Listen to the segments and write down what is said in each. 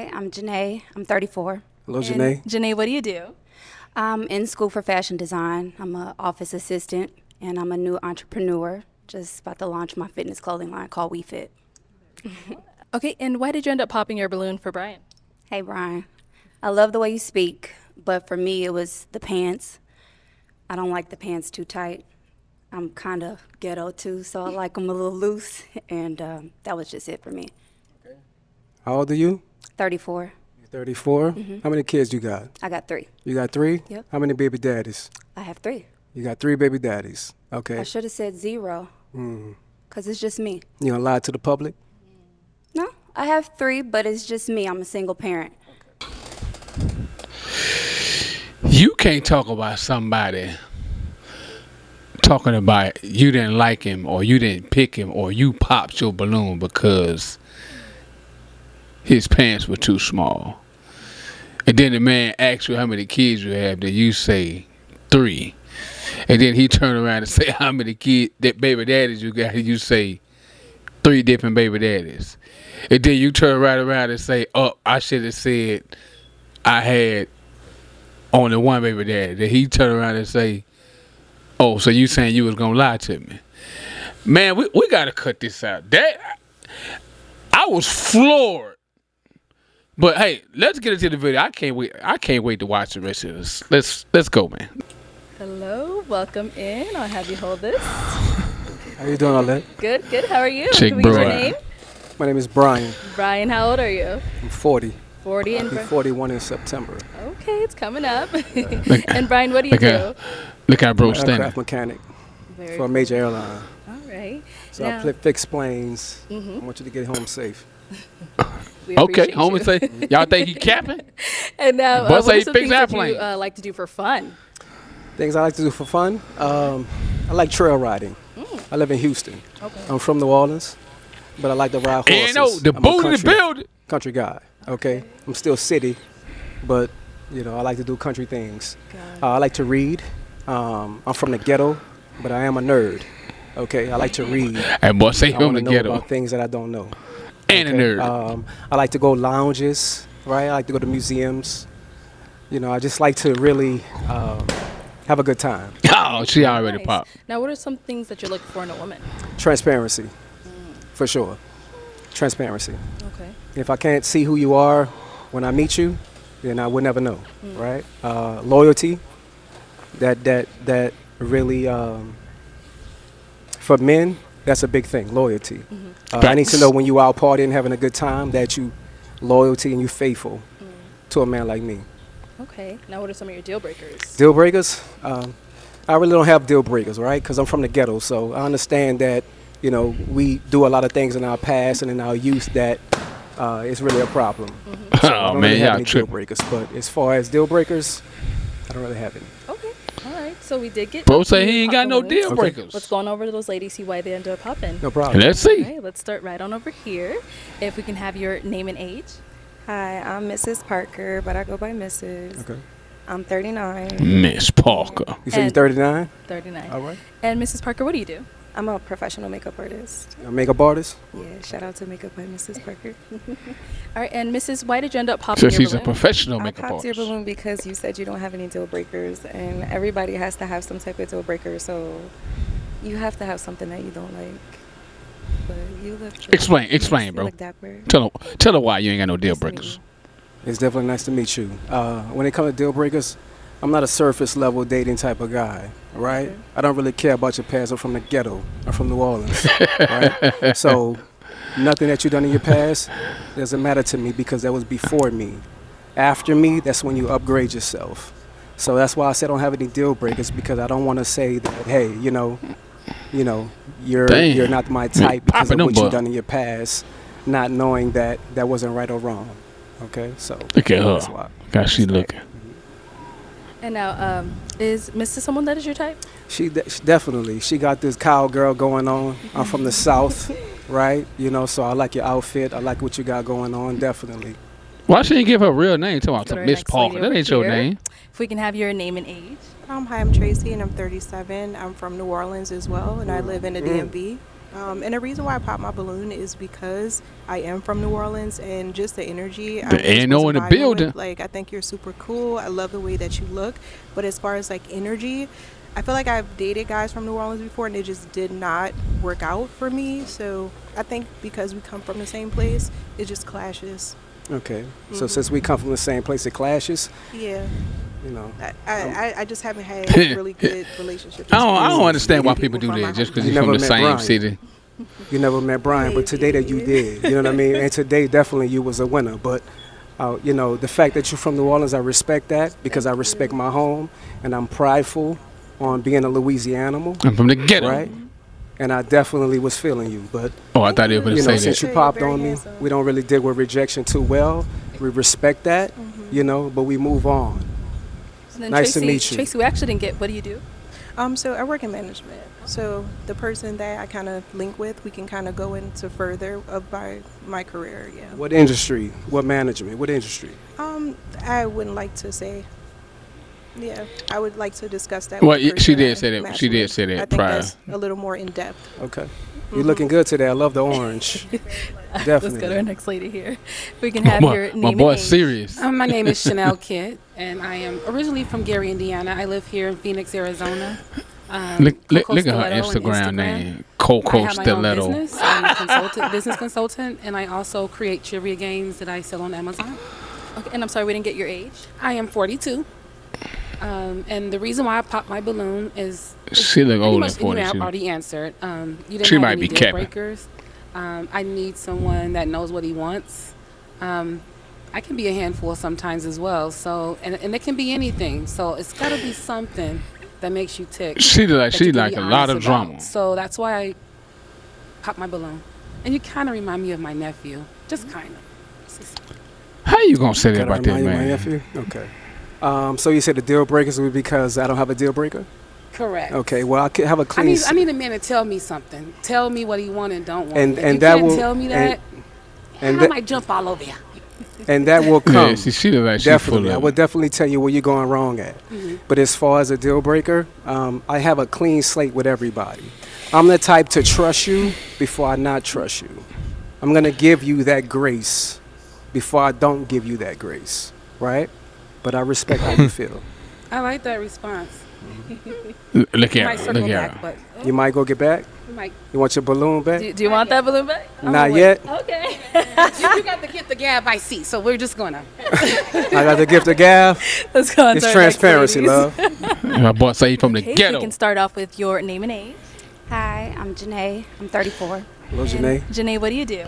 Hi, I'm Janae. I'm 34. Hello, Janae. Janae, what do you do? I'm in school for fashion design. I'm an office assistant, and I'm a new entrepreneur. Just about to launch my fitness clothing line called WeFit. Okay, and why did you end up popping your balloon for Brian? Hey, Brian. I love the way you speak, but for me, it was the pants. I don't like the pants too tight. I'm kind of ghetto, too, so I like them a little loose, and that was just it for me. How old are you? 34. You're 34? How many kids you got? I got 3. You got 3? Yep. How many baby daddies? I have 3. You got 3 baby daddies. Okay. I should have said 0, because it's just me. You gonna lie to the public? No, I have 3, but it's just me. I'm a single parent. You can't talk about somebody talking about you didn't like him or you didn't pick him or you popped your balloon because his pants were too small. And then the man asks you how many kids you have, then you say 3. And then he turn around and say how many kids, that baby daddies you got, and you say 3 different baby daddies. And then you turn right around and say, oh, I should have said I had only 1 baby daddy. Then he turn around and say, oh, so you saying you was gonna lie to me? Man, we gotta cut this out. That I was floored. But hey, let's get into the video. I can't wait to watch the rest of this. Let's go, man. Hello, welcome in. I'll have you hold this. How you doing, Alette? Good, good. How are you? Chick Can we get your Brian. name? My name is Brian. Brian, how old are you? I'm 40. 40 I'll and be 41 in September. Okay, it's coming up. And Brian, what do you do? Look how bro I'm an standing. aircraft mechanic Very for a major airline. All right. So Now, I fix planes. I want you to get home safe. we Okay, appreciate homie you. say y'all think he capping? And now, Boy, say what he are some fix things that airplane. you like to do for fun? Things I like to do for fun. I like trail riding. I live in Houston. Okay. I'm from New Orleans, but I like to ride horses. And no, the I'm a boot in the country- building. Country guy. Okay. I'm still city, but you know I like to do country things. I like to read. I'm from the ghetto, but I am a nerd. Okay. I like to read. And boy, say I him want the to know ghetto about things that I don't know. and a nerd. I like to go lounges. Right. I like to go to museums. You know, I just like to really have a good time. Oh, she already Nice. popped. Now, what are some things that you're looking for in a woman? Transparency, for sure. Transparency. Okay. If I can't see who you are when I meet you, then I would never know, right? Loyalty, that really, for men, that's a big thing, loyalty. I need to know when you out partying, having a good time, that you loyalty and you faithful to a man like me. Okay. Now, what are some of your deal breakers? Deal breakers? I really don't have deal breakers, right? Because I'm from the ghetto, so I understand that, you know, we do a lot of things in our past and in our youth that is really a problem. So I Oh don't man, really have y'all any deal tripping. breakers, but as far as deal breakers, I don't really have any. Okay. All right. So we did get. Bro a say few he ain't got no balloons. deal Okay. breakers. Let's go on over to those ladies, see why they end up popping. No problem. Let's All see. right. Let's start right on over here. If we can have your name and age. Hi, I'm Mrs. Parker, but I go by Mrs. Okay. I'm 39. Miss Parker. You say you're And- 39? 39. All right. And Mrs. Parker, what do you do? I'm a professional makeup artist. A makeup artist? Yeah, shout out to Makeup by Mrs. Parker. All right. And Mrs., why did you end up popping So your she's a balloon? professional I makeup popped your artist. balloon because you said you don't have any deal breakers, and everybody has to have some type of deal breaker, so you have to have something that you don't like. But you look good. Explain, You bro. look dapper. Tell her why you ain't got no deal Nice to meet breakers. you. It's definitely nice to meet you. When it comes to deal breakers, I'm not a surface level dating type of guy, right? Okay. I don't really care about your past. I'm from the ghetto. I'm from New Orleans, right? So nothing that you've done in your past doesn't matter to me because that was before me. After me, that's when you upgrade yourself. So that's why I said I don't have any deal breakers, because I don't want to say that, hey, you know, you're Damn. not my type because popping of them what you've butt. done in your past, not knowing that that wasn't right or wrong. Okay, so Look at that's her. why. How she looking. And now, is Mrs. someone that is your type? She definitely. She got this cowgirl going on. I'm from the South, right? You know, so I like your outfit. I like what you got going on. Definitely. Why she didn't give her a real name? Talking Go to about our Miss next Parker. lady That over ain't your here. name. If we can have your name and age. Hi, I'm Tracy, and I'm 37. I'm from New Orleans as well, and I live in the DMV. And the reason why I popped my balloon is because I am from New Orleans, and just the energy. The really A&O was in the vibing building. with. Like, I think you're super cool. I love the way that you look. But as far as like energy, I feel like I've dated guys from New Orleans before, and it just did not work out for me. So I think because we come from the same place, it just clashes. Okay. So since we come from the same place, it clashes. Yeah. You know. I just haven't had really good relationships. I don't with understand why people people do from that my just home. because You you're from never the met same Brian. city. You never met Brian, but today that you did, you know what I mean? And today definitely you was a winner. But, you know, the fact that you're from New Orleans, I respect that because I respect my home and I'm prideful on being a Louisianian, I'm from the ghetto. right? And I definitely was feeling you. But, Oh, I thought they were going you to know, say since that. you You're popped very on me, handsome. we don't really deal with rejection too well. We respect that, you know, but we move on. And then Nice to Tracy, meet you. Tracy, we actually didn't get. What do you do? So I work in management. So the person that I kind of link with, we can kind of go into further of my career. Yeah. What industry? What management? What industry? I wouldn't like to say. Yeah, I would like to discuss that. Well, with the she person did I say that. match She did with. say that I think prior. that's a little more in depth. Okay. You're looking good today. I love the orange. Definitely. Let's go to our next lady here. We can have your name My and boy's age. serious. My name is Chanel Kidd, and I am originally from Gary, Indiana. I live here in Phoenix, Arizona. Look Coco at her Stiletto on Instagram name. I Coco have my own Stiletto. business. I'm a consultant, business consultant, and I also create trivia games that I sell on Amazon. Okay, and I'm sorry, we didn't get your age. I am 42. And the reason why I popped my balloon is She look pretty older much than you have 42. already answered. You didn't She have might any be deal capping. breakers. I need someone that knows what he wants. I can be a handful sometimes as well. So, and it can be anything. So it's got to be something that makes you tick. She that you can like be a lot honest of about. drama. So that's why I popped my balloon. And you kind of remind me of my nephew, just kind of. How you gonna say that Gotta about that, remind you, my man? nephew? Okay. So you said the deal breakers would be because I don't have a deal breaker? Correct. Okay. Well, I could have a I clean. need a man to tell me something. Tell me what he want and don't want. And- If and you that can't will- tell me that, and I that- might jump all over you. and that will come. Yeah, she look like she Definitely. full I of would it. definitely tell you where you're going wrong at. But as far as a deal breaker, I have a clean slate with everybody. I'm the type to trust you before I not trust you. I'm going to give you that grace before I don't give you that grace, right? But I respect how you feel. I like that response. Look You at might her. circle Look at back, her. but You might go get back? you might. You want your balloon back? Do you want that balloon back? Not wait. yet. Okay. You got to get the gab I see, so we're just gonna. I got the gift of gab. Let's go on It's to our next transparency, ladies. love. My boy say he from the Okay, ghetto. we can start off with your name and age. Hi, I'm Janae. I'm 34. Hello, Janae. Janae, what do you do?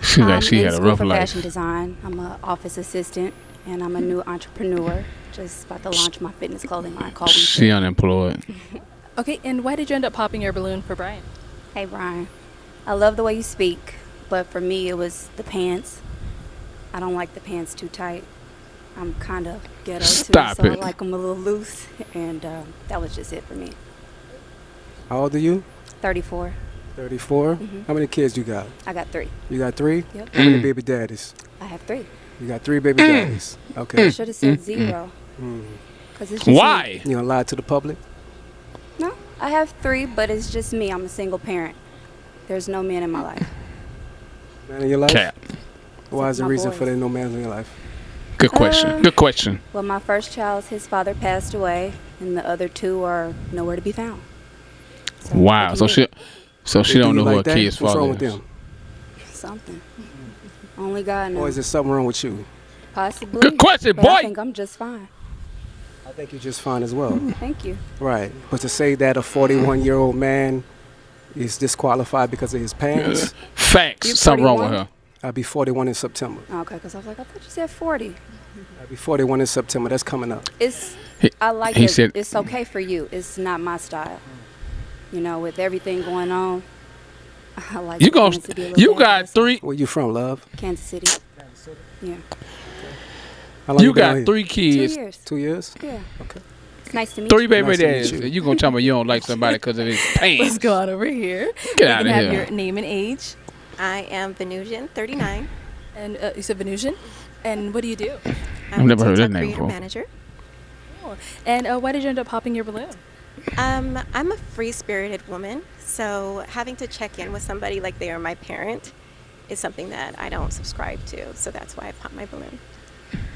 She like she I'm in had a school rough for life. fashion design. I'm an office assistant, and I'm a new entrepreneur. Just about to launch my fitness clothing line called She Weekend. unemployed. Okay, and why did you end up popping your balloon for Brian? Hey, Brian. I love the way you speak, but for me, it was the pants. I don't like the pants too tight. I'm kind of ghetto Stop too, so it. I like them a little loose, and that was just it for me. How old are you? 34. 34. Mhm. How many kids you got? I got 3. You got 3? Yep. How many baby daddies? I have 3. You got 3 baby daddies. I Okay. should have said 0. Cause it's just me. Why? You gonna lie to the public? No, I have 3, but it's just me. I'm a single parent. There's no man in my life. Man in your life? Cap. Why is the My reason boys. for there no man in your life? Good question. Good question. Well, my first child, his father passed away, and the other 2 are nowhere to be found. So Wow. what So can you she They don't do know you who her like that? kid's What's wrong father with is. them? do? Something. Only God Or knows. is there something wrong with you? Possibly. Good question, but I boy. think I'm just fine. I think you're just fine as well. Thank you. Right. But to say that a 41-year-old man is disqualified because of his pants, Facts. You Something wrong with 41? her. I'll be 41 in September. Okay, because I was like, I thought you said 40. I'll be 41 in September. That's coming up. It's. He- I like he it. said- It's okay for you. It's not my style. You know, with everything going on, I like. You for go. things to be a little You got dangerous. 3. Where you from, love? Kansas City. Yeah. How long You been out got here? 3 2 kids. years. 2 years? Yeah. Okay. It's nice to meet 3 you. baby Nice to meet daddies. you. And you gonna tell me you don't like somebody because of his Let's pants? go on over here. Get we out can of have here. your name and age. I am Venusian, 39. And you said Venusian. And what do you do? I'm never a heard that TikTok name creator before. manager. And why did you end up popping your balloon? I'm a free-spirited woman, so having to check in with somebody like they are my parent is something that I don't subscribe to. So that's why I pop my balloon.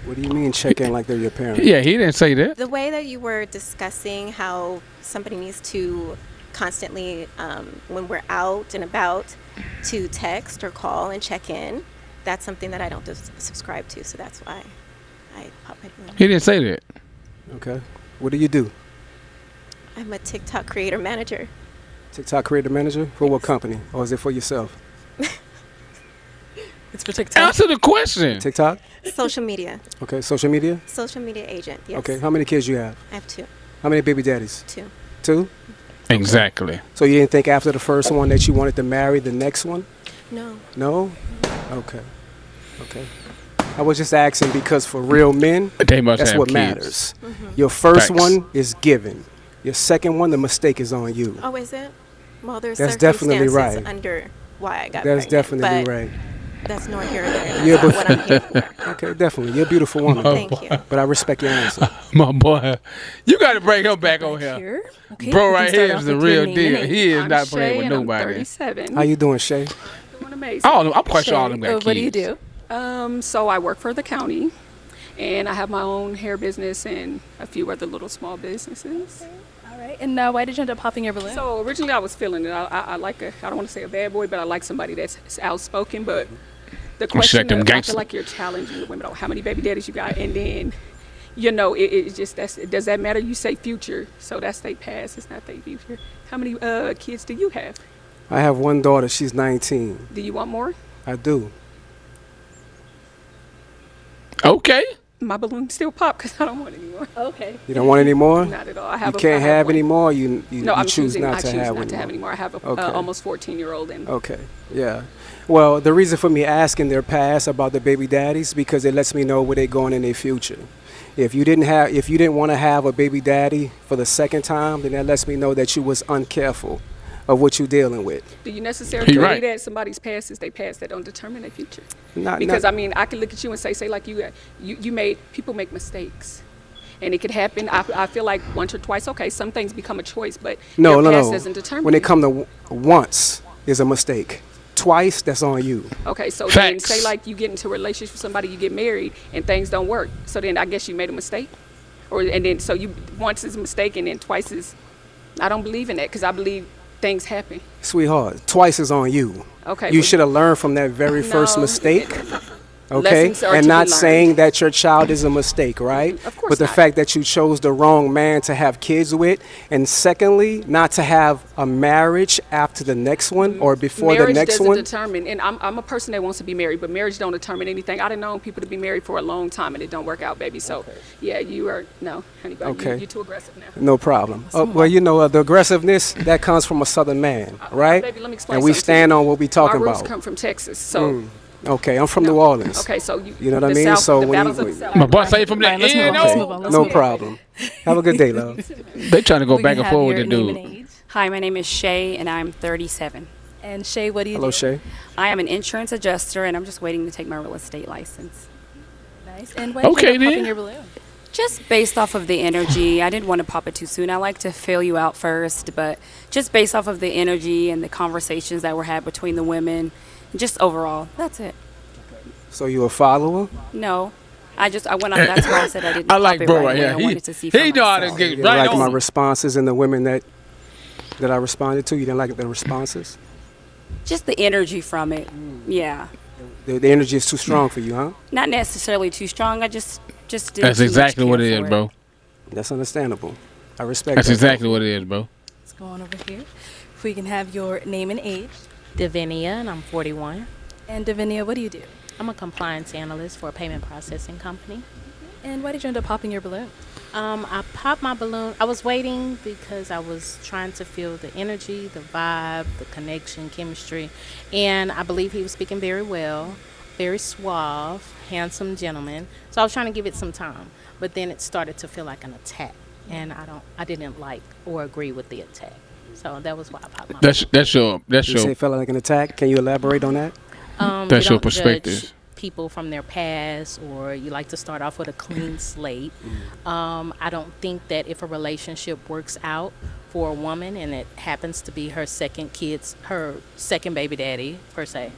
What do you mean check in like they're your parent? Yeah, he didn't say that. The way that you were discussing how somebody needs to constantly, when we're out and about, to text or call and check in, that's something that I don't subscribe to. So that's why I pop my balloon. He didn't say that. Okay. What do you do? I'm a TikTok creator manager. TikTok creator manager? For what company? Or is it for yourself? It's for TikTok. Answer the question. TikTok? Social media. Okay. Social media? Social media agent, yes. Okay. How many kids you have? I have 2. How many baby daddies? 2. 2? Exactly. So you didn't think after the first one that you wanted to marry the next one? No. No? Okay. Okay. I was just asking because for real men, They must that's have what kids. matters. Your first Facts. one is given. Your second one, the mistake is on you. Oh, is it? Well, there's That's definitely circumstances right. under why I got That's pregnant, definitely but right. that's nor here nor there. That's Yeah, not but- what I'm here for. Okay, definitely. You're a beautiful woman. Thank you. But I respect your answer. My boy, you got to bring him back on here. Okay, Bro we right can start here off is the with your real name deal. and age. He is I'm not Shay, playing with and I'm nobody. 37. How you doing, Shay? Doing amazing. All of them, I'm quite sure all of them got What do you kids. do? So I work for the county, and I have my own hair business and a few other little small businesses. All right. And now, why did you end up popping your balloon? So originally I was feeling it. I like I don't want to say a bad boy, but I like somebody that's outspoken. But the question them of, I gangsters. feel like you're challenging the women on how many baby daddies you got, and then, you know, it's just does that matter? You say future, so that's their past. It's not their future. How many kids do you have? I have one daughter. She's 19. Do you want more? I do. Okay. My balloon still pop because I don't want any more. Okay. You don't want any more? Not at all. I You have. can't I have one. any more. You No, I'm choose choosing. not I to choose have not any to have more. any more. I have a Okay. almost 14-year-old, and Okay, yeah. Well, the reason for me asking their past about the baby daddies because it lets me know where they're going in their future. If you didn't want to have a baby daddy for the second time, then that lets me know that you was uncareful of what you're dealing with. do you necessarily He believe right. that somebody's past is their past that don't determine their future? Not Because I mean, I can look at you and say like you made people make mistakes, and it could happen. I feel like once or twice, okay, some things become a choice, but no, your no, past no. doesn't determine. When it you. come to once is a mistake. Twice, that's on you. Okay, so then Facts. say like you get into a relationship with somebody, you get married, and things don't work. So then I guess you made a mistake, and then so you once is a mistake, and then twice is. I don't believe in that because I believe things happen. Sweetheart, twice is on you. Okay, You well, should have learned from that very first No. mistake. Okay, Lessons are and to be not learned. saying that your child is a mistake, right? Of course But the not. fact that you chose the wrong man to have kids with, and secondly, not to have a marriage after the next one or before marriage the next doesn't one. determine, and I'm a person that wants to be married, but marriage don't determine anything. I done known people to be married for a long time and it don't work out, baby. So yeah, you are no, honey, but Okay. you're too aggressive now. No problem. Well, you know, the aggressiveness that comes from a Southern man, right? Baby, let me explain And we something to stand you. on what we talking My roots about. come from Texas, so Okay, I'm from no. New Orleans. Okay, so You know what I the mean? South, So the when battles you- of the South. My boy say from the Right, let's move end. on, let's Oh, move on, let's No move on. problem. Have a good day, love. they trying to go We back can and have forth with your the name and dude. age. Hi, my name is Shay, and I'm 37. And Shay, what do you Hello, do? Shay. I am an insurance adjuster, and I'm just waiting to take my real estate license. Nice. And why did Okay, you end up popping then. your balloon? Just based off of the energy, I didn't want to pop it too soon. I like to fill you out first, but just based off of the energy and the conversations that were had between the women, just overall, that's it. So you a follower? No, I went off. That's why I said I didn't. I like pop it bro right right away. here. I wanted to see for He know how to myself. get You didn't right like my on. responses and the women that I responded to? You didn't like the responses? Just the energy from it. Yeah, The energy is too strong for you, huh? not necessarily too strong. I just didn't That's too much exactly what care it is, for bro. That's understandable. I respect That's that. exactly what it is, bro. Let's go on over here. If we can have your name and age. Davinia, and I'm 41. And Davinia, what do you do? I'm a compliance analyst for a payment processing company. And why did you end up popping your balloon? I popped my balloon. I was waiting because I was trying to feel the energy, the vibe, the connection, chemistry. And I believe he was speaking very well, very suave, handsome gentleman. So I was trying to give it some time. But then it started to feel like an attack. And I didn't like or agree with the attack. So that was why I popped my That's your You say it felt like an attack. Can you elaborate on that? balloon. that's We your don't perspective. judge people from their past, or you like to start off with a clean slate. I don't think that if a relationship works out for a woman and it happens to be her second baby daddy per se,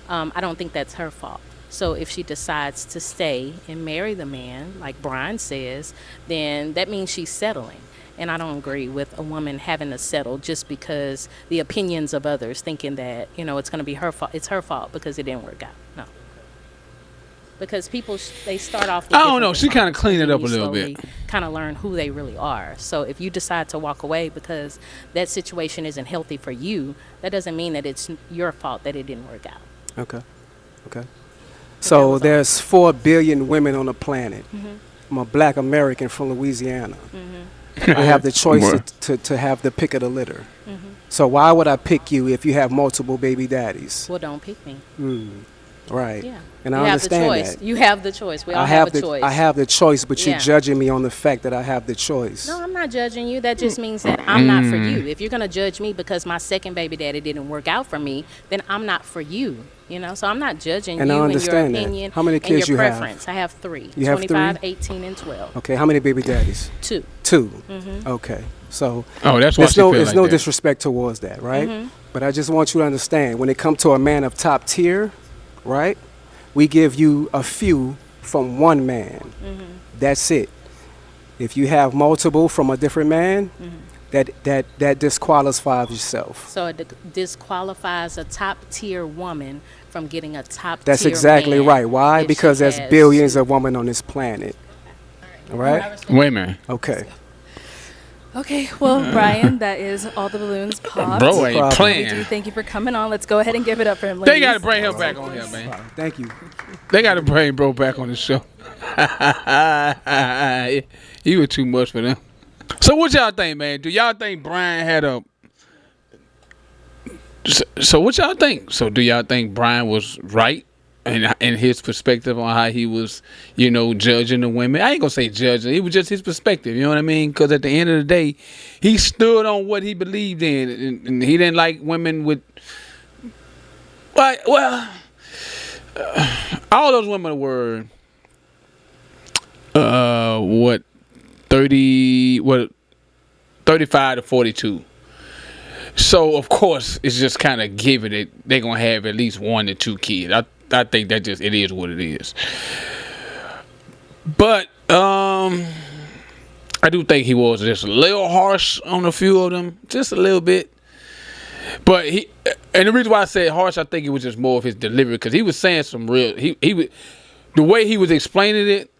I don't think that's her fault. So if she decides to stay and marry the man, like Brian says, then that means she's settling. And I don't agree with a woman having to settle just because the opinions of others, thinking that, it's going to be her fault. It's her fault because it didn't work out. No. Because people, they start off with I don't know. She kind of cleaned it up a little bit. Kind of learn who they really are. So if you decide to walk away because that situation isn't healthy for you, that doesn't mean that it's your fault that it didn't work out. Okay. So there's 4 billion women on the planet. I'm a black American from Louisiana. I have the choice to have the pick of the litter. So why would I pick you if you have multiple baby daddies? Well, don't pick me. Right. Yeah. And I understand that. You have the choice. We all have a choice. I have the choice, but you're Yeah. judging me on the fact that I have the choice. No, I'm not judging you. That just means that I'm not for you. If you're going to judge me because my second baby daddy didn't work out for me, then I'm not for you. So I'm not judging And you I and your understand that. opinion How many kids and your you have? preference. I have 3. You have 25, 3? 18, and 12. Okay, how many baby daddies? 2. 2. Okay. So that's why she feel there's like no that. disrespect towards that, right? But I just want you to understand, when it comes to a man of top tier, right? We give you a few from one man. That's it. If you have multiple from a different man, that disqualifies yourself. So it disqualifies a top tier woman from getting a top tier That's exactly man right. Why? if Because she there's has billions of women on this planet. All right? Wait a minute. Okay. Okay, well, Brian, that is all the balloons popped. Bro ain't We do playing. thank you for coming on. Let's go ahead and give it up for him, They ladies. got to bring him back on here, man. Thank you. They got to bring bro back on the show. He was too much for them. So what y'all think, man? Do y'all think Brian had a... So what y'all think? So do y'all think Brian was right in his perspective on how he was, judging the women? I ain't going to say judging. It was just his perspective, you know what I mean? Because at the end of the day, he stood on what he believed in. And he didn't like women with... Well, all those women were... 35 to 42. So of course it's just kind of given it they're gonna have at least 1 to 2 kids. I think that just it is what it is. But I do think he was just a little harsh on a few of them, just a little bit. But and the reason why I said harsh, I think it was just more of his delivery, because he was saying some real. The way he was explaining it,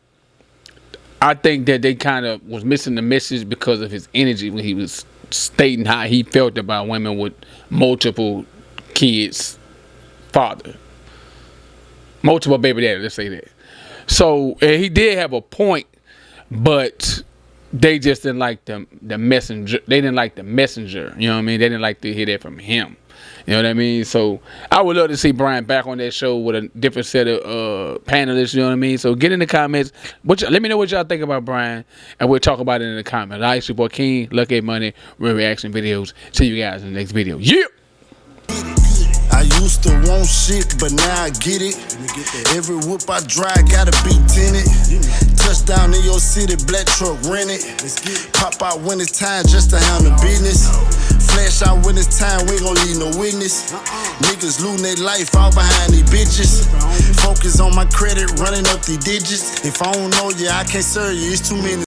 I think that they kind of was missing the message because of his energy when he was stating how he felt about women with multiple kids, multiple baby daddy. Let's say that. So he did have a point, but they just didn't like the messenger. They didn't like the messenger. You know what I mean? They didn't like to hear that from him. You know what I mean? So I would love to see Brian back on that show with a different set of panelists. You know what I mean? So get in the comments. Let me know what y'all think about Brian, and we'll talk about it in the comments. All right, it's your boy King, Lucky Money, real reaction videos. See you guys in the next video. Yeah. I used to want shit, but now I get it. Every whip I drive gotta be tinted. Touchdown in your city, black truck rented. Pop out when it's time just to handle business. Flash out when it's time, we ain't gon' leave no witness. Niggas losing their life all behind these bitches. Focus on my credit, running up these digits. If I don't know you, I can't serve you, it's too many.